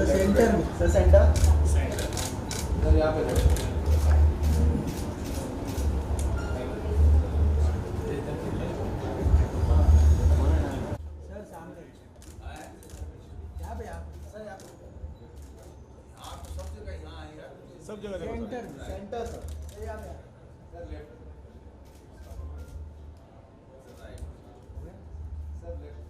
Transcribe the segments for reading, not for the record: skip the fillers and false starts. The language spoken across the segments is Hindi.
सेंटर में सर, सेंटर सर यहाँ पे सर सामने यहाँ पे सर, यहाँ पे सब जगह सेंटर सेंटर सर, यहाँ पे sir left sir left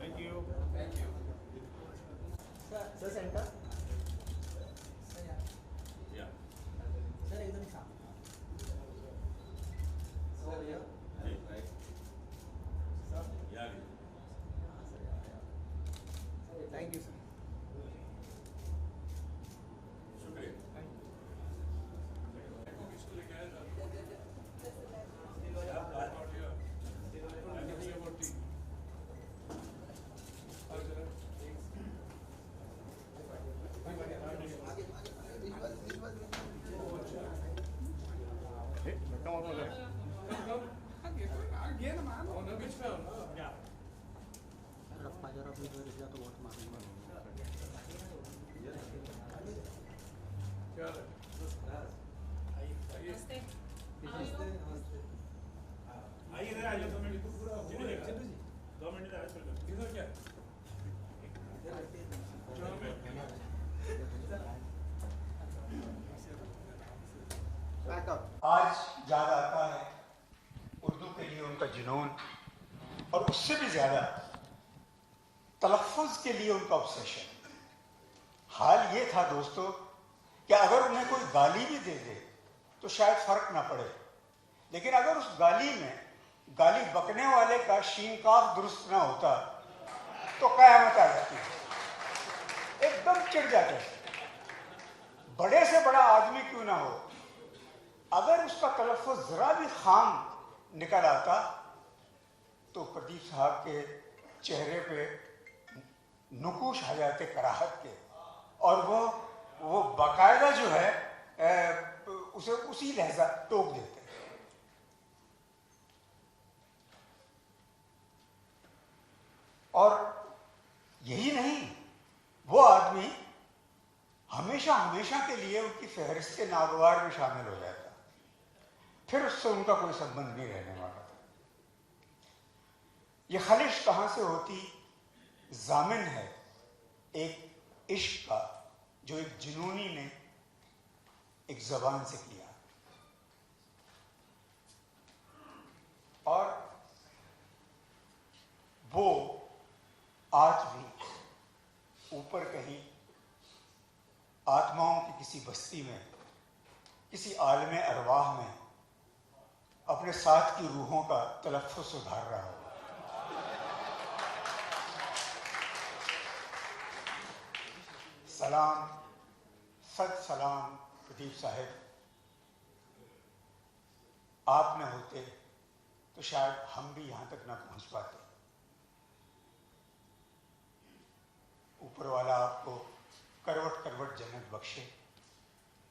thank you thank you sir centre sir, यहाँ सर एकदम सामने सर यहाँ थैंक यू सर। आज याद आता है उर्दू के लिए उनका जुनून, और उससे भी ज्यादा तलफ़्फ़ुज़ के लिए उनका ऑब्सेशन। हाल ये था दोस्तों कि अगर उन्हें कोई गाली भी दे दे तो शायद फर्क ना पड़े, लेकिन अगर उस गाली में गाली बकने वाले का शीन काफ दुरुस्त ना होता तो क़यामत आ जाती, एकदम चिढ़ जाते। बड़े से बड़ा आदमी क्यों ना हो, अगर उसका तलफ़्फ़ुज़ जरा भी खाम निकल आता तो प्रदीप साहब के चेहरे पे नुकूश आ जाते कराहत के, और वो बाकायदा जो है उसे उसी लहजा टोक देते। और यही नहीं, वो आदमी हमेशा हमेशा के लिए उनकी फहरिस्त के नागवार में शामिल हो जाता, फिर उससे उनका कोई संबंध नहीं रहने वाला था। ये खलिश कहाँ से होती, जामिन है एक इश्क का जो एक जुनूनी ने एक जबान से किया, और वो आज भी ऊपर कहीं आत्माओं की किसी बस्ती में, किसी आलम अरवाह में अपने साथ की रूहों का तलफ़्फ़ुज़ सुधार रहा हो। सलाम, सद सलाम प्रदीप साहब, आप न होते तो शायद हम भी यहाँ तक ना पहुँच पाते। ऊपर वाला आपको करवट करवट जन्नत बख्शे।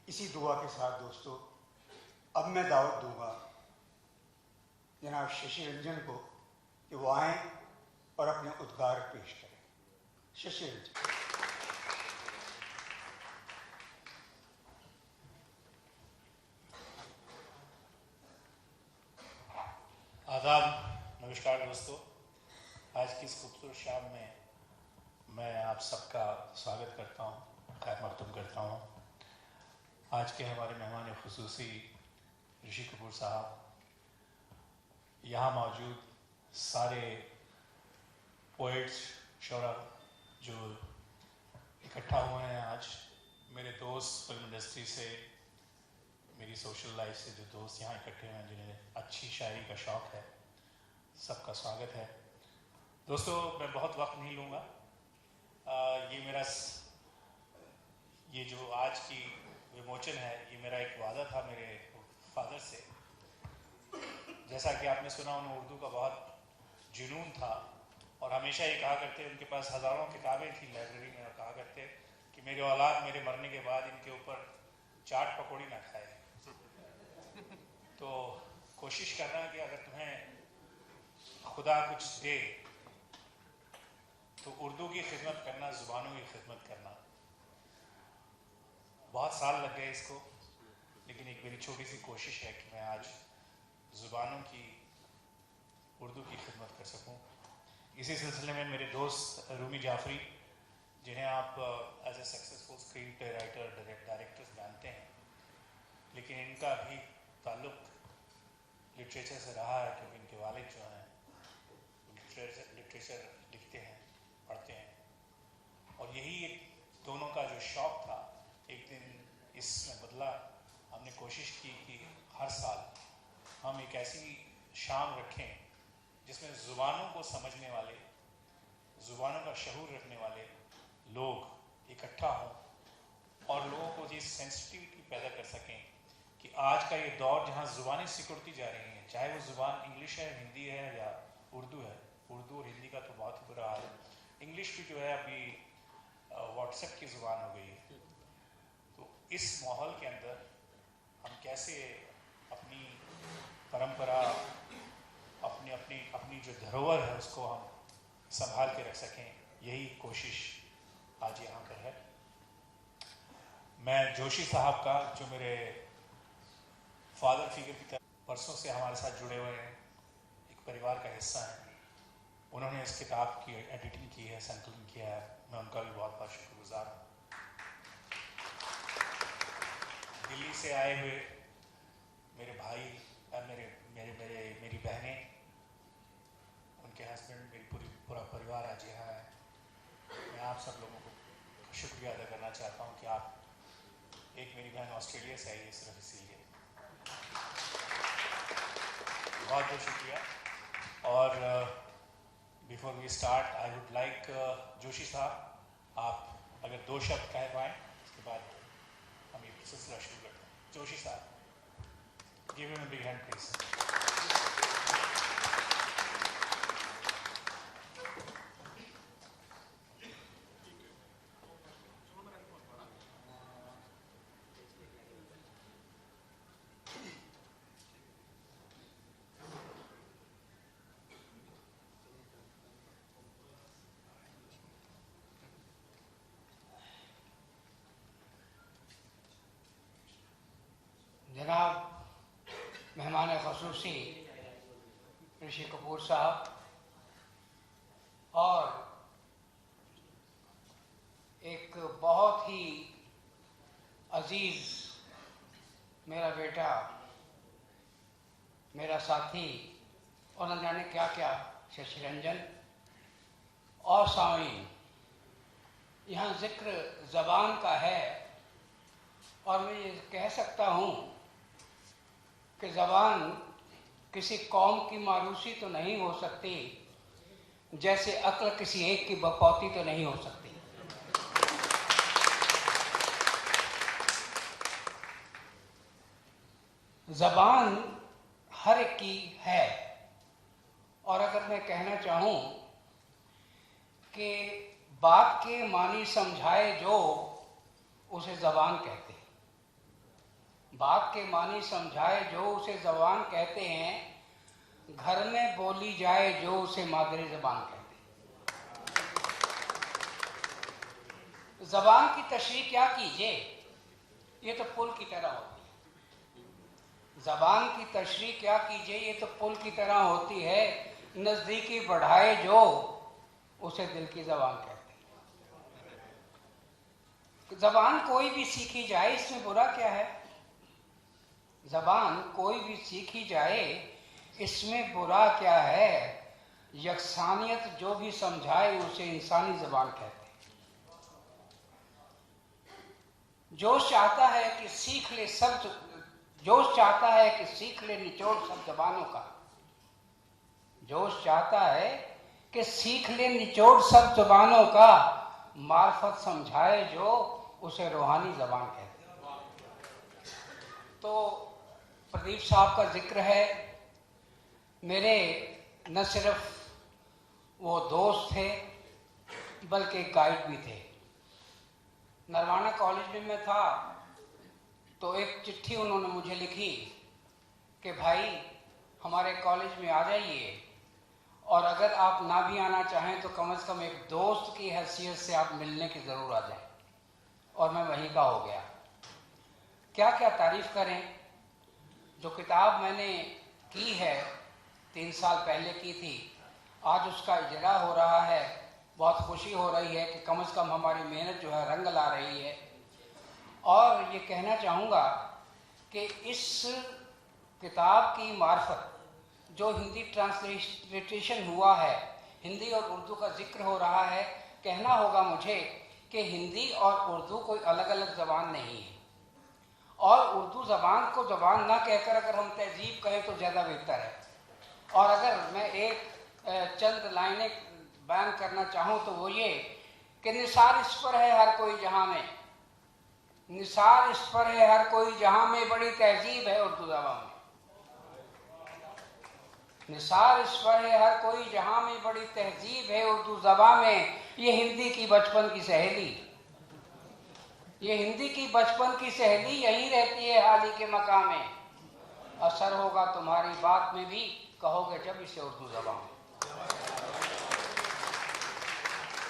इसी दुआ के साथ दोस्तों अब मैं दावत दूंगा जनाब शशि रंजन को कि वो आएँ और अपने उद्गार पेश करें। शशि रंजन। आदाब, नमस्कार दोस्तों। आज की इस खूबसूरत शाम में मैं आप सबका स्वागत करता हूँ, खैर मकदूम करता हूँ। आज के हमारे मेहमान खुसूसी ऋषि कपूर साहब, यहाँ मौजूद सारे पोइट्स शोरा जो इकट्ठा हुए हैं आज, मेरे दोस्त फिल्म इंडस्ट्री से, मेरी सोशल लाइफ से जो दोस्त यहाँ इकट्ठे हैं जिन्हें अच्छी शायरी का शौक़ है, सबका स्वागत है। दोस्तों मैं बहुत वक्त नहीं लूँगा। ये जो आज की विमोचन है, ये मेरा एक वादा था मेरे फादर से। जैसा कि आपने सुना, उन्हें उर्दू का बहुत जुनून था और हमेशा ये कहा करते, उनके पास हज़ारों किताबें थी लाइब्रेरी में, और कहा करते कि मेरे औलाद मेरे मरने के बाद इनके ऊपर चाट पकौड़ी ना खाए। तो कोशिश करना कि अगर तुम्हें खुदा कुछ दे तो उर्दू की खिदमत करना, ज़ुबानों की खिदमत करना। बहुत साल लग गए इसको, लेकिन एक मेरी छोटी सी कोशिश है कि मैं आज ज़ुबानों की, उर्दू की खिदमत कर सकूं। इसी सिलसिले में मेरे दोस्त रूमी जाफरी, जिन्हें आप as a successful screenplay writer, director जानते हैं, लेकिन इनका भी ताल्लुक़ लिटरेचर से रहा है, क्योंकि इनके वालिद जो हैं लिटरेचर लिखते हैं, पढ़ते हैं, और यही एक दोनों का जो शौक़ था एक दिन इसमें बदला। हमने कोशिश की कि हर साल हम एक ऐसी शाम रखें जिसमें ज़ुबानों को समझने वाले, ज़ुबानों का शऊर रखने वाले लोग इकट्ठा हों और लोगों को ये सेंसिटिविटी पैदा कर सकें कि आज का ये दौर जहाँ ज़ुबानें सिकुड़ती जा रही हैं, चाहे वो ज़ुबान इंग्लिश है, हिंदी है या उर्दू है। उर्दू और हिंदी का तो बहुत ही बुरा हाल है। इंग्लिश भी जो है अभी व्हाट्सएप की ज़ुबान हो गई है। तो इस माहौल के अंदर हम कैसे अपनी परंपरा, अपनी जो धरोहर है उसको हम संभाल के रख सकें, यही कोशिश आज यहाँ पर है। मैं जोशी साहब का, जो मेरे फादर फिगर की तरह परसों से हमारे साथ जुड़े हुए हैं, एक परिवार का हिस्सा हैं, उन्होंने इस किताब की एडिटिंग की है, संकलन किया है, मैं उनका भी बहुत बहुत शुक्रगुजार हूँ। दिल्ली से आए हुए मेरे भाई, मेरी बहनें, उनके हस्बैंड, मेरी पूरा परिवार आज यहाँ है। मैं आप सब लोगों को शुक्रिया अदा करना चाहता हूँ कि आप, एक मेरी बहन ऑस्ट्रेलिया से आई है सिर्फ इसीलिए, बहुत बहुत शुक्रिया। और before we start I would like Joshi साहब, आप अगर 2 शब्द कह पाएँ, उसके बाद हम ये सिलसिला शुरू करते हैं। जोशी साहब, give him a big hand please. जनाब मेहमान ख़ुसूसी ऋषि कपूर साहब और एक बहुत ही अजीज़ मेरा बेटा, मेरा साथी और न जाने क्या क्या, शशि रंजन और सामीन, यहाँ जिक्र ज़बान का है और मैं ये कह सकता हूँ कि ज़बान किसी कौम की मारूसी तो नहीं हो सकती, जैसे अक्ल किसी एक की बकौती तो नहीं हो सकती। ज़बान हर एक की है, और अगर मैं कहना चाहूँ कि बात के मानी समझाए जो, उसे ज़बान कहते हैं। बात के मानी समझाए जो, उसे ज़बान कहते हैं। घर में बोली जाए जो, उसे मादरी ज़बान कहते हैं। ज़बान की तशरीह क्या कीजिए, ये तो पुल की तरह होती है। ज़बान की तशरीह क्या कीजिए, ये तो पुल की तरह होती है। नज़दीकी बढ़ाए जो, उसे दिल की ज़बान कहते हैं। ज़बान कोई भी सीखी जाए, इसमें बुरा क्या है? ज़बान कोई भी सीखी जाए, इसमें बुरा क्या है? यकसानियत जो भी समझाए, उसे इंसानी ज़बान कहते हैं। जोश चाहता है कि सीख ले सब, जोश चाहता है कि सीख ले निचोड़ सब ज़बानों का। जोश चाहता है कि सीख ले निचोड़ सब ज़बानों का। मार्फत समझाए जो, उसे रूहानी ज़बान कहते हैं। तो प्रदीप साहब का जिक्र है। मेरे न सिर्फ वो दोस्त थे, बल्कि गाइड भी थे। नरवाना कॉलेज में मैं था तो एक चिट्ठी उन्होंने मुझे लिखी कि भाई हमारे कॉलेज में आ जाइए और अगर आप ना भी आना चाहें तो कम से कम एक दोस्त की हैसियत से आप मिलने की ज़रूर आ जाएं। और मैं वहीं का हो गया। क्या क्या तारीफ़ करें। जो किताब मैंने की है 3 साल पहले की थी, आज उसका इजरा हो रहा है। बहुत खुशी हो रही है कि कम से कम हमारी मेहनत जो है रंग ला रही है। और ये कहना चाहूँगा कि इस किताब की मार्फत जो हिंदी ट्रांसलेशन हुआ है, हिंदी और उर्दू का जिक्र हो रहा है, कहना होगा मुझे कि हिंदी और उर्दू कोई अलग अलग ज़बान नहीं है। और उर्दू ज़बान को ज़बान ना कहकर अगर हम तहजीब कहें तो ज़्यादा बेहतर है। और अगर मैं एक चंद लाइनें बयान करना चाहूँ तो वो ये कि निसार इस पर है हर कोई जहाँ में, निसार इस पर है हर कोई जहाँ में, बड़ी तहजीब है उर्दू ज़बान में। निसार इस पर है हर कोई जहाँ में, बड़ी तहजीब है उर्दू ज़बान में। ये हिंदी की बचपन की सहेली, ये हिंदी की बचपन की सहेली यहीं रहती है हाली के मकाम में। असर होगा तुम्हारी बात में भी, कहोगे जब इसे उर्दू ज़बान।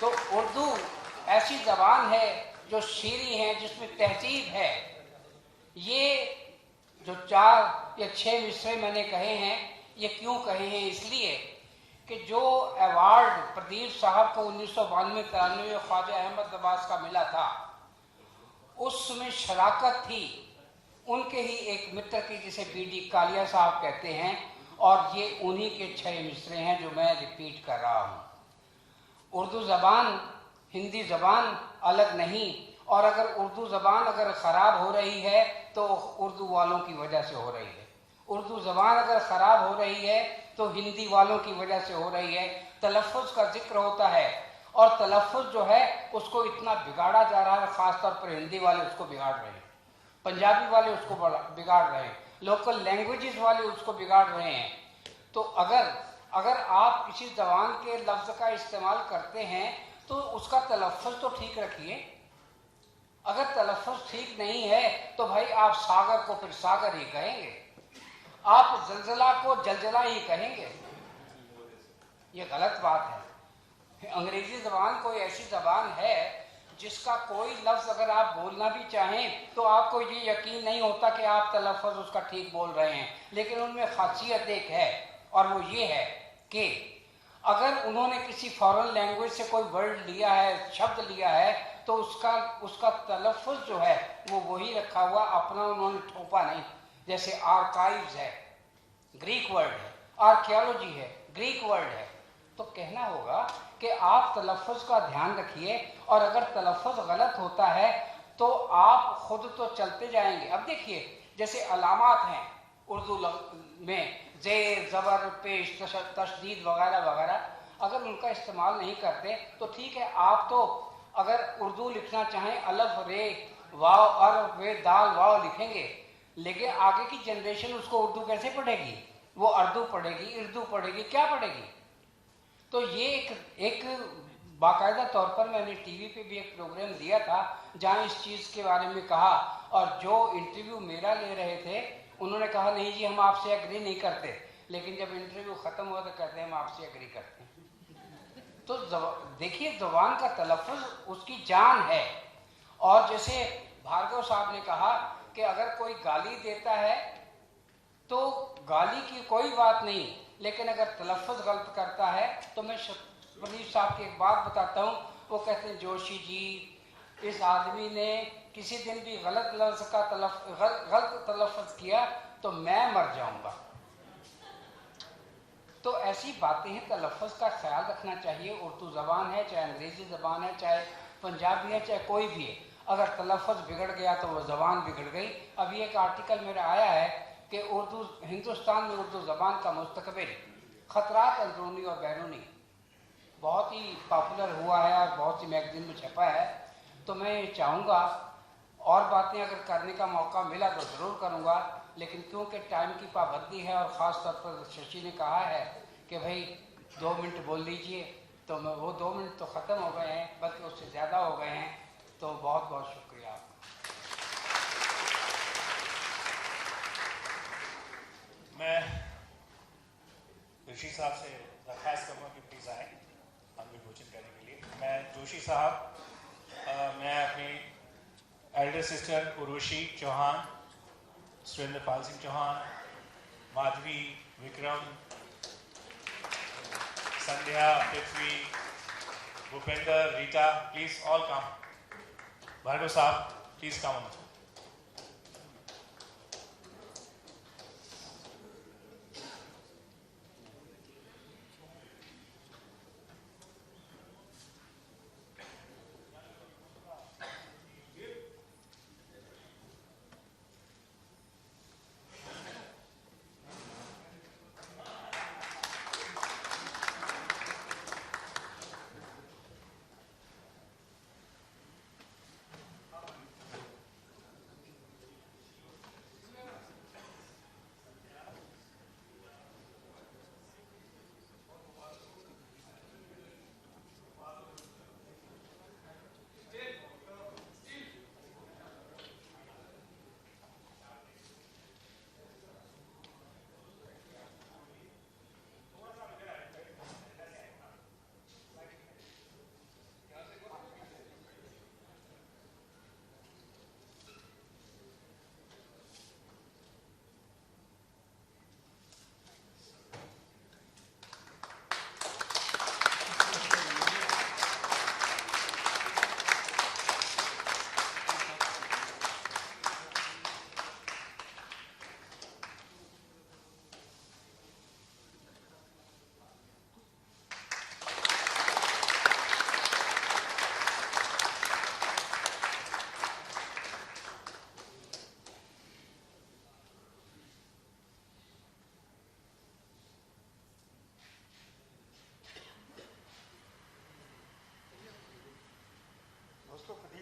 तो उर्दू ऐसी ज़बान है जो शीरी है, जिसमें तहजीब है। ये जो 4 या 6 मिसरे मैंने कहे हैं, ये क्यों कहे हैं? इसलिए कि जो अवार्ड प्रदीप साहब को 1992-93 ख्वाजा अहमद अब्बास का मिला था, उसमें शराकत थी उनके ही एक मित्र की, जिसे बीडी कालिया साहब कहते हैं। और ये उन्हीं के 6 मिसरे हैं जो मैं रिपीट कर रहा हूँ। उर्दू ज़बान हिंदी ज़बान अलग नहीं। और अगर उर्दू ज़बान अगर ख़राब हो रही है तो उर्दू वालों की वजह से हो रही है। उर्दू ज़बान अगर ख़राब हो रही है तो हिंदी वालों की वजह से हो रही है। तलफ़्फ़ुज़ का जिक्र होता है और तलफ़्फ़ुज़ जो है उसको इतना बिगाड़ा जा रहा है, ख़ासतौर पर हिंदी वाले उसको बिगाड़ रहे हैं, पंजाबी वाले उसको बिगाड़ रहे हैं, लोकल लैंग्वेजेस वाले उसको बिगाड़ रहे हैं। तो अगर आप किसी ज़बान के लफ्ज़ का इस्तेमाल करते हैं तो उसका तलफ़्फ़ुज़ तो ठीक रखिए। अगर तलफ़्फ़ुज़ ठीक नहीं है तो भाई आप सागर को फिर सागर ही कहेंगे, आप जलजला को जलजला ही कहेंगे। ये गलत बात है। अंग्रेज़ी ज़बान कोई ऐसी ज़बान है जिसका कोई लफ्ज़ अगर आप बोलना भी चाहें तो आपको ये यकीन नहीं होता कि आप तलफ़्फ़ुज़ उसका ठीक बोल रहे हैं। लेकिन उनमें ख़ासियत एक है और वो ये है कि अगर उन्होंने किसी फॉरेन लैंग्वेज से कोई वर्ड लिया है, शब्द लिया है, तो उसका तलफ़्फ़ुज़ जो है वो वही रखा हुआ, अपना उन्होंने थोपा नहीं। जैसे आर्काइव्स है, ग्रीक वर्ड है, आर्कियोलॉजी है, ग्रीक वर्ड है। तो कहना होगा कि आप तलफ़्फ़ुज़ का ध्यान रखिए। और अगर तलफ़्फ़ुज़ गलत होता है तो आप खुद तो चलते जाएंगे। अब देखिए, जैसे अलामात हैं उर्दू में, ज़ेर, ज़बर, पेश, तशदीद वगैरह वगैरह, अगर उनका इस्तेमाल नहीं करते तो ठीक है। आप तो अगर उर्दू लिखना चाहें अलफ, रे, वाव, अर, वे, दाल, वाव लिखेंगे, लेकिन आगे की जनरेशन उसको उर्दू कैसे पढ़ेगी? वो अर्दू पढ़ेगी, उर्दू पढ़ेगी, क्या पढ़ेगी? तो ये एक बाकायदा तौर पर मैंने टीवी पे भी एक प्रोग्राम दिया था जहाँ इस चीज़ के बारे में कहा। और जो इंटरव्यू मेरा ले रहे थे उन्होंने कहा नहीं जी हम आपसे एग्री नहीं करते। लेकिन जब इंटरव्यू ख़त्म हुआ तो कहते हैं हम आपसे एग्री करते हैं। तो देखिए, ज़बान का तलफ़्फ़ुज़ उसकी जान है। और जैसे भार्गव साहब ने कहा कि अगर कोई गाली देता है तो गाली की कोई बात नहीं, लेकिन अगर तलफ़्फ़ुज़ गलत करता है तो मैं प्रदीप साहब की एक बात बताता हूँ। वो कहते हैं जोशी जी, इस आदमी ने किसी दिन भी गलत लफ्ज़ का गलत तलफ़्फ़ुज़ किया तो मैं मर जाऊँगा। तो ऐसी बातें हैं। तलफ़्फ़ुज़ का ख्याल रखना चाहिए। उर्दू ज़बान है, चाहे अंग्रेज़ी ज़बान है, चाहे पंजाबी है, चाहे कोई भी है, अगर तलफ़्फ़ुज़ बिगड़ गया तो वो ज़बान बिगड़ गई। अभी एक आर्टिकल मेरा आया है कि उर्दू हिंदुस्तान में उर्दू ज़बान का मुस्तक़बिल, ख़तरात अंदरूनी और बैरूनी, बहुत ही पॉपुलर हुआ है और बहुत सी मैगज़ीन में छपा है। तो मैं चाहूँगा और बातें अगर करने का मौका मिला तो ज़रूर करूँगा, लेकिन क्योंकि टाइम की पाबंदी है और ख़ास तौर पर शशि ने कहा है कि भाई 2 मिनट बोल लीजिए, तो मैं वो 2 मिनट तो ख़त्म हो गए हैं, बल्कि उससे ज़्यादा हो गए हैं। तो बहुत बहुत शुक्रिया आपका। मैं जोशी साहब से दरख्वास्त करूँगा कि प्लीज़ आए हम भी भोजन करने के लिए। मैं जोशी साहब, मैं अपनी elder sister Urvashi Chauhan, Surendra Pal Singh Chauhan, Madhavi, Vikram, Sandhya, Prithvi, Bhupendra, Rita, please all come. Bhargav साहब, प्लीज कम।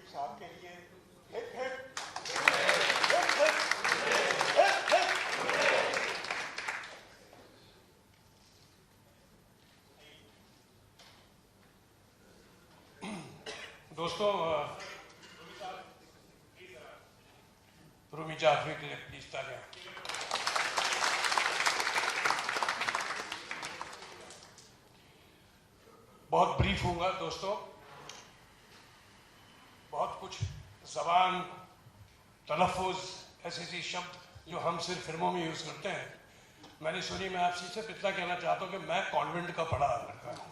साहब के लिए दोस्तों, रूमी जाफरी के लिए प्लीज तालियां। बहुत ब्रीफ होऊंगा दोस्तों। बहुत कुछ ज़बान, तलफ़ुज़, ऐसे शब्द जो हम सिर्फ फिल्मों में यूज़ करते हैं, मैंने सुनी। मैं आपसे सिर्फ इतना कहना चाहता हूँ कि मैं कॉन्वेंट का पढ़ा लड़का हूँ।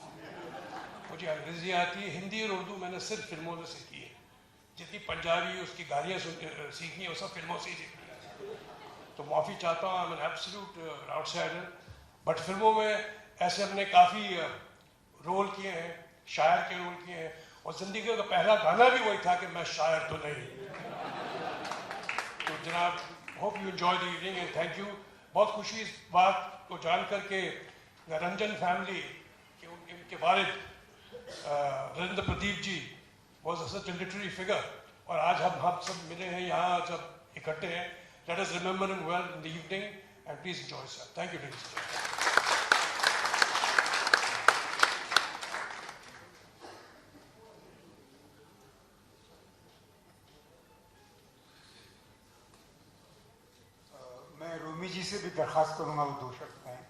मुझे अंग्रेज़ी आती है, हिंदी और उर्दू मैंने सिर्फ फिल्मों में सीखी है। जितनी पंजाबी उसकी गालियाँ सीखनी है वो सब फिल्मों से ही सीखनी है। तो माफ़ी चाहता हूँ, I am an absolute outsider. But फिल्मों में ऐसे हमने काफ़ी रोल किए हैं, शायर के रोल किए हैं, और ज़िंदगी का पहला गाना भी वही था कि मैं शायर तो नहीं। तो जनाब, hope you enjoy the evening and thank you. बहुत खुशी इस बात को जान करके रंजन फैमिली के उनके वालिद Narendra Pradeep ji was such a literary figure, और आज हम सब मिले हैं यहाँ, जब इकट्ठे हैं। Let us remember him well in the evening and please enjoy sir. Thank you. मैं रूमी जी से भी दरख्वास्त करूंगा वो दो शब्द कहें।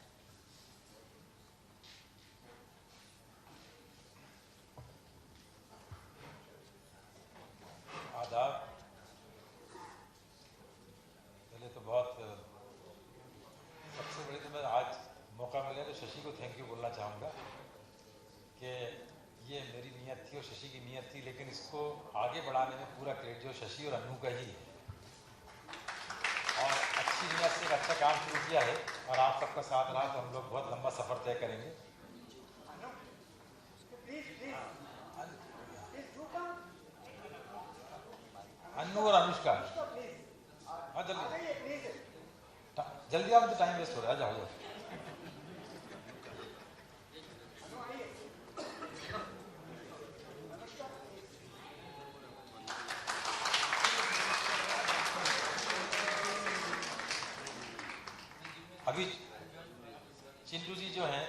आदाब। पहले तो बहुत सबसे बड़ी तो मैं आज मौका मिले तो शशि को थैंक यू बोलना चाहूँगा कि ये मेरी नीयत थी और शशि की नीयत थी, लेकिन इसको आगे बढ़ाने में पूरा क्रेडिट जो शशि और अन्नू का ही है। और अच्छी नीयत से एक अच्छा काम शुरू किया है, और आप सबका साथ रहा तो हम लोग बहुत लंबा सफ़र तय करेंगे। अन्नू और अनुष्का, हाँ जल्दी आप, तो टाइम वेस्ट हो रहा है। जाओ जाओ। अभी चिंटू जी जो हैं,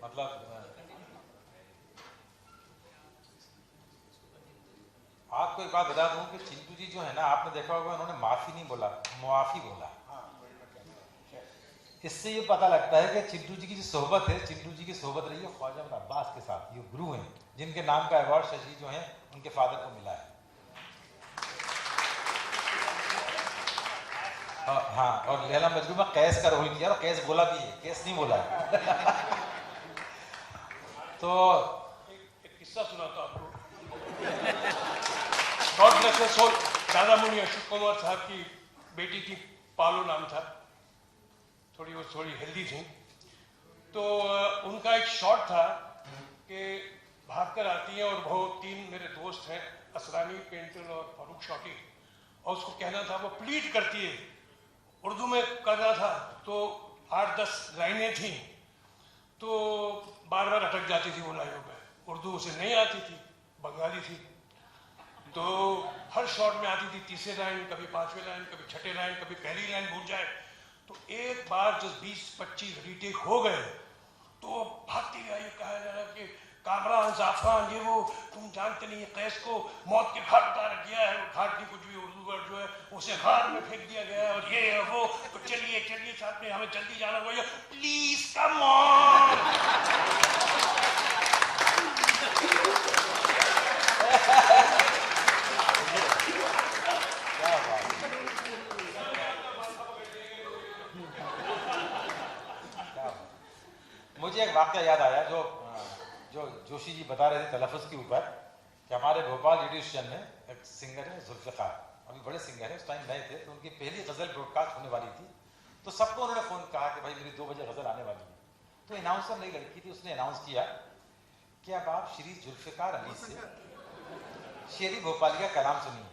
मतलब आपको एक बात बता दूं कि चिंटू जी जो है ना, आपने देखा होगा उन्होंने माफ़ी नहीं बोला, मुआफ़ी बोला। इससे ये पता लगता है कि चिंटू जी की जो सोहबत है, चिंटू जी की सोहबत रही है ख्वाजा बिन अब्बास के साथ। ये गुरु हैं जिनके नाम का अवार्ड शशि जो है उनके फादर को मिला है। हाँ, और लैला मजनू में कैस का रोल किया और कैस बोला भी है, कैस नहीं बोला है। तो एक किस्सा सुनाता हूं आपको। गॉड ब्लेस हिज सोल, दादा मुनि अशोक कुमार साहब की बेटी थी, पालो नाम था, थोड़ी हेल्दी थी। तो उनका एक शॉट था कि भागकर आती हैं और वो 3 मेरे दोस्त हैं, असरानी, पेंटल और फारूक शौकी, और उसको कहना था, वो प्लीड करती है, उर्दू में करना था, तो 8-10 लाइनें थी, तो बार बार अटक जाती थी वो लाइनों पे। उर्दू उसे नहीं आती थी, बंगाली थी, तो हर शॉट में आती थी तीसरे लाइन, कभी 5वें लाइन, कभी 6ठे लाइन, कभी पहली लाइन भूल जाए। तो एक बार जब 20-25 रीटेक हो गए तो भागती गई, कहा जा रहा कि कामरान, जाफरान, ये वो, तुम जानते नहीं, कैस को मौत के घाट उतार दिया है। घाट की कुछ भी उर्दू वर्ड जो है उसे घाट में फेंक दिया गया है, और ये है वो, तो चलिए चलिए साथ में, हमें जल्दी जाना होगा, प्लीज कम ऑन। मुझे एक वाक़या याद आया जो जोशी जी बता रहे थे तलफ़ुज़ के ऊपर, कि हमारे भोपाल रेडियो स्टेशन में एक सिंगर है जुल्फ़िकार, अभी बड़े सिंगर हैं, उस टाइम नए थे, तो उनकी पहली गज़ल ब्रॉडकास्ट होने वाली थी। तो सबको उन्होंने फ़ोन कहा कि भाई मेरी 2 बजे गज़ल आने वाली है। तो अनाउंसर नई लड़की थी, उसने अनाउंस किया कि अब आप श्री जुल्फ़िकार अली से शेरी भोपाली का कलाम सुनिए।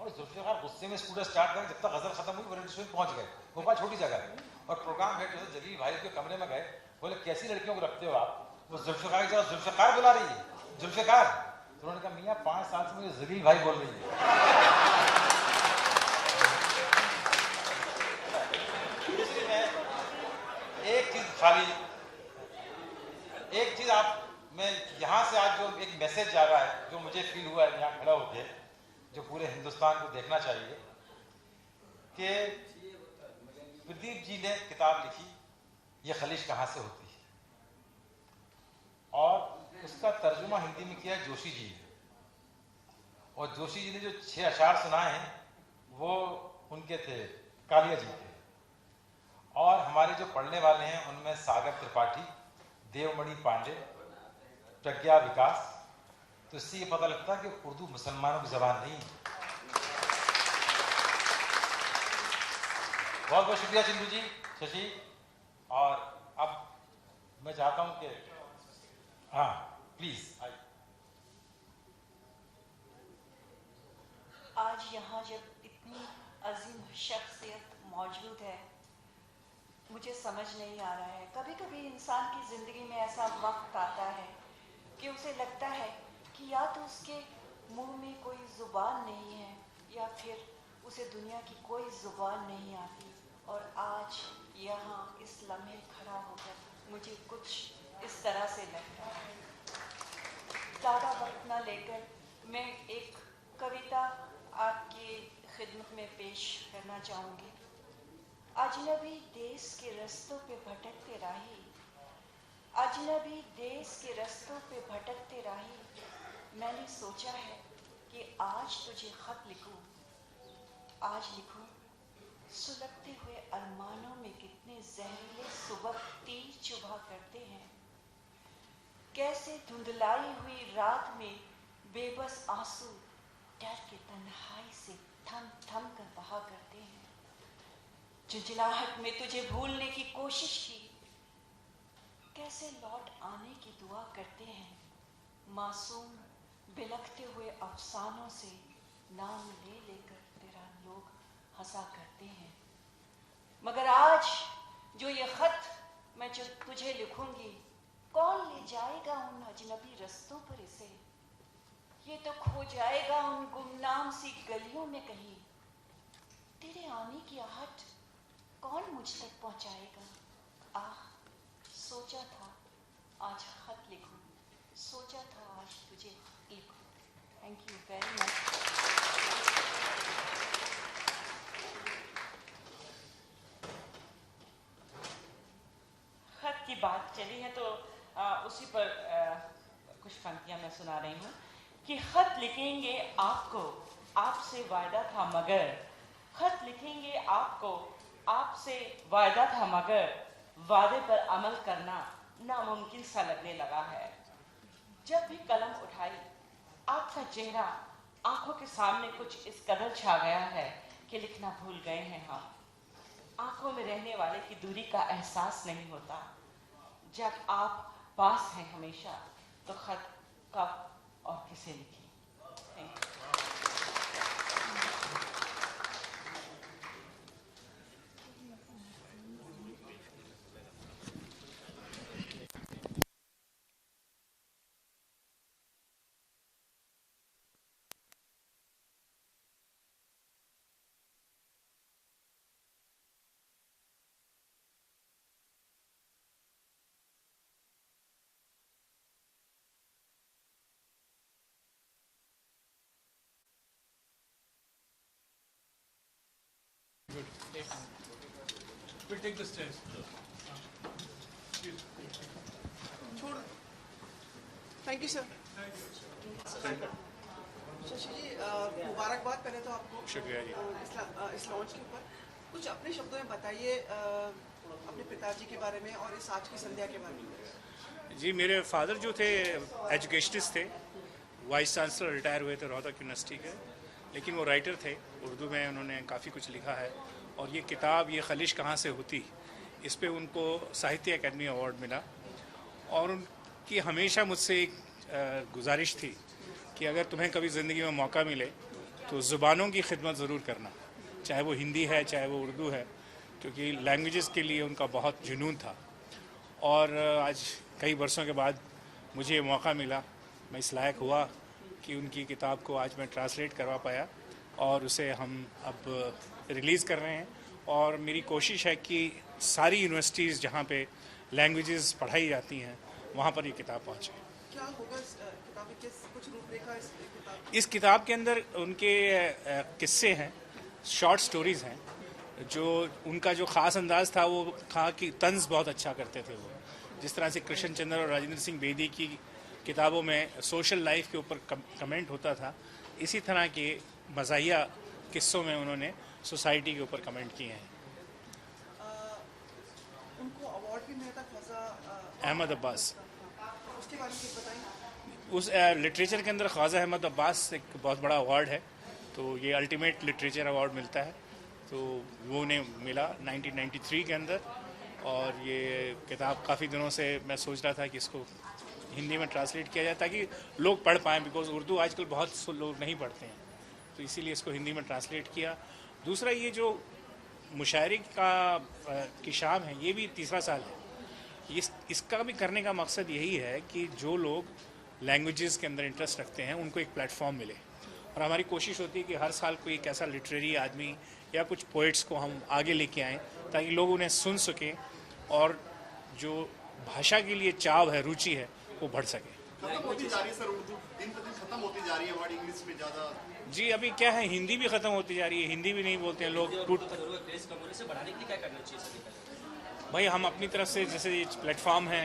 और जुल्फ़िकार गुस्से में स्कूटर स्टार्ट कर, जब तक गज़ल ख़त्म हुई वो रेडियो स्टेशन पहुँच गए। भोपाल छोटी जगह है, और प्रोग्राम हेड जो जलील भाई के कमरे में गए, बोले कैसी लड़कियों को रखते हो आप? वो जुल्फ़िकार की जगह जुल्फ़िकार बुला रही है, जुल्फ़िकार। तो उन्होंने कहा मियाँ 5 साल से मुझे जलील भाई बोल रही है। इसलिए मैं एक चीज आप, मैं यहाँ से आज जो एक मैसेज जा रहा है, जो मुझे फील हुआ है यहाँ खड़ा होके, जो पूरे हिंदुस्तान को देखना चाहिए, कि प्रदीप जी ने किताब लिखी, ये खलिश कहाँ से होती है, और उसका तर्जुमा हिंदी में किया है जोशी जी ने। और जोशी जी ने जो 6 अशार सुनाए हैं वो उनके थे, कालिया जी के। और हमारे जो पढ़ने वाले हैं उनमें सागर त्रिपाठी, देवमणि पांडे, प्रज्ञा विकास। तो इससे ये पता लगता है कि उर्दू मुसलमानों की जबान नहीं है। बहुत बहुत शुक्रिया चिंटू जी, शशि। और अब मैं चाहता हूं कि हाँ प्लीज। आज यहाँ जब इतनी अजीम शख्सियत मौजूद है, मुझे समझ नहीं आ रहा है। कभी कभी इंसान की ज़िंदगी में ऐसा वक्त आता है कि उसे लगता है कि या तो उसके मुंह में कोई ज़ुबान नहीं है, या फिर उसे दुनिया की कोई ज़ुबान नहीं आती। और आज यहाँ इस लम्हे खड़ा होकर मुझे कुछ इस तरह से लगता है। ज़्यादा वक्त न लेकर मैं एक कविता आपकी खिदमत में पेश करना चाहूँगी। अजनबी देश के रस्तों पे भटकते राही, अजनबी देश के रस्तों पे भटकते राही, मैंने सोचा है कि आज तुझे खत लिखूं। आज लिखूं सुलगते हुए अरमानों में कितने जहरीले सुबह तीर चुभा करते हैं, कैसे धुंधलाई हुई रात में बेबस आंसू डर के तन्हाई से थम थम कर बहा करते हैं। झुंझलाहट में तुझे भूलने की कोशिश की, कैसे लौट आने की दुआ करते हैं। मासूम बिलखते हुए अफसानों से नाम ले लेकर तेरा लोग हंसा करते हैं। मगर आज जो ये खत मैं जो तुझे लिखूंगी, कौन ले जाएगा उन अजनबी रस्तों पर इसे? ये तो खो जाएगा उन गुमनाम सी गलियों में कहीं। तेरे आने की आहट कौन मुझ तक पहुंचाएगा? आह, सोचा था आज खत लिखूं, सोचा था आज तुझे लिखूं। Thank you very much. की बात चली है तो उसी पर कुछ पंक्तियां मैं सुना रही हूँ कि खत लिखेंगे आपको, आपसे वायदा था मगर, खत लिखेंगे आपको, आपसे वायदा था मगर, वादे पर अमल करना नामुमकिन सा लगने लगा है। जब भी कलम उठाई आपका चेहरा आंखों के सामने कुछ इस कदर छा गया है कि लिखना भूल गए हैं हम। आंखों में रहने वाले की दूरी का एहसास नहीं होता। जब आप पास हैं हमेशा तो खत कब और किसे लिखें। Thank you. We'll take the stairs. Thank you sir. Shashi ji मुबारकबाद पहले तो आपको शुक्रिया जी। इस लॉन्च के ऊपर कुछ अपने शब्दों में बताइए अपने पिताजी के बारे में और इस आज की संध्या के बारे में। जी, मेरे फादर जो थे एजुकेशनिस्ट थे, वाइस चांसलर रिटायर हुए थे रोहतक यूनिवर्सिटी के, लेकिन वो राइटर थे। उर्दू में उन्होंने काफ़ी कुछ लिखा है और ये किताब ये खलिश कहाँ से होती, इस पे उनको साहित्य अकेडमी अवार्ड मिला। और उनकी हमेशा मुझसे एक गुजारिश थी कि अगर तुम्हें कभी ज़िंदगी में मौका मिले तो ज़ुबानों की खिदमत ज़रूर करना, चाहे वो हिंदी है चाहे वो उर्दू है, क्योंकि लैंग्वेजेस के लिए उनका बहुत जुनून था। और आज कई वर्षों के बाद मुझे ये मौका मिला, मैं इस लायक हुआ कि उनकी किताब को आज मैं ट्रांसलेट करवा पाया और उसे हम अब रिलीज़ कर रहे हैं। और मेरी कोशिश है कि सारी यूनिवर्सिटीज़ जहाँ पे लैंग्वेजेस पढ़ाई जाती हैं वहाँ पर ये किताब पहुँचे। क्या होगा इस किताब में, कुछ रूपरेखा इस किताब के अंदर उनके किस्से हैं, शॉर्ट स्टोरीज़ हैं। जो उनका जो ख़ास अंदाज़ था वो था कि तंज़ बहुत अच्छा करते थे वो। जिस तरह से कृष्ण चंद्र और राजेंद्र सिंह बेदी की किताबों में सोशल लाइफ के ऊपर कमेंट होता था, इसी तरह के मज़ाहिया किस्सों में उन्होंने सोसाइटी के ऊपर कमेंट किए हैं। उनको अवार्ड भी मिला था ख्वाजा अहमद अब्बास, उसके बारे में कुछ बताइए। उस लिटरेचर के अंदर ख्वाजा अहमद अब्बास एक बहुत बड़ा अवार्ड है, तो ये अल्टीमेट लिटरेचर अवार्ड मिलता है, तो वो उन्हें मिला 1993 के अंदर। और ये किताब काफ़ी दिनों से मैं सोच रहा था कि इसको हिंदी में ट्रांसलेट किया जाए ताकि लोग पढ़ पाएँ, बिकॉज़ उर्दू आजकल बहुत लोग नहीं पढ़ते हैं, तो इसीलिए इसको हिंदी में ट्रांसलेट किया। दूसरा, ये जो मुशायरे की शाम है, ये भी तीसरा साल है। इसका भी करने का मकसद यही है कि जो लोग लैंग्वेजेस के अंदर इंटरेस्ट रखते हैं उनको एक प्लेटफॉर्म मिले। और हमारी कोशिश होती है कि हर साल कोई एक ऐसा लिटरेरी आदमी या कुछ पोइट्स को हम आगे लेके आएँ ताकि लोग उन्हें सुन सकें और जो भाषा के लिए चाव है, रुचि है, वो बढ़ सके। खत्म होती जा रही है सर, उर्दू दिन पर दिन खत्म होती जा रही है, वर्ड इंग्लिश में ज़्यादा। जी, अभी क्या है, हिंदी भी ख़त्म होती जा रही है, हिंदी भी नहीं बोलते हैं लोग। भाई हम अपनी तरफ से, जैसे ये प्लेटफॉर्म है,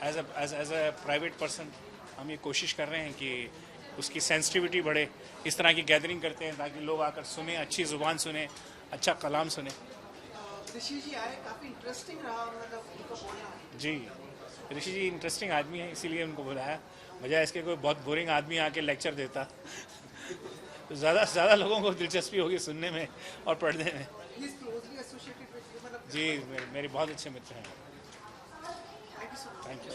एज अ प्राइवेट पर्सन हम ये कोशिश कर रहे हैं कि उसकी सेंसिटिविटी बढ़े। इस तरह की गैदरिंग करते हैं ताकि लोग आकर सुने, अच्छी ज़ुबान सुने, अच्छा कलाम सुने। ऋषि जी आए, काफ़ी इंटरेस्टिंग रहा, मतलब उनको बोलना। जी, ऋषि जी इंटरेस्टिंग आदमी है, इसीलिए उनको बुलाया। बजाय इसके कोई बहुत बोरिंग आदमी आके लेक्चर देता तो ज़्यादा से ज़्यादा लोगों को दिलचस्पी होगी सुनने में और पढ़ने में। जी, मेरे बहुत अच्छे मित्र हैं। Thank you.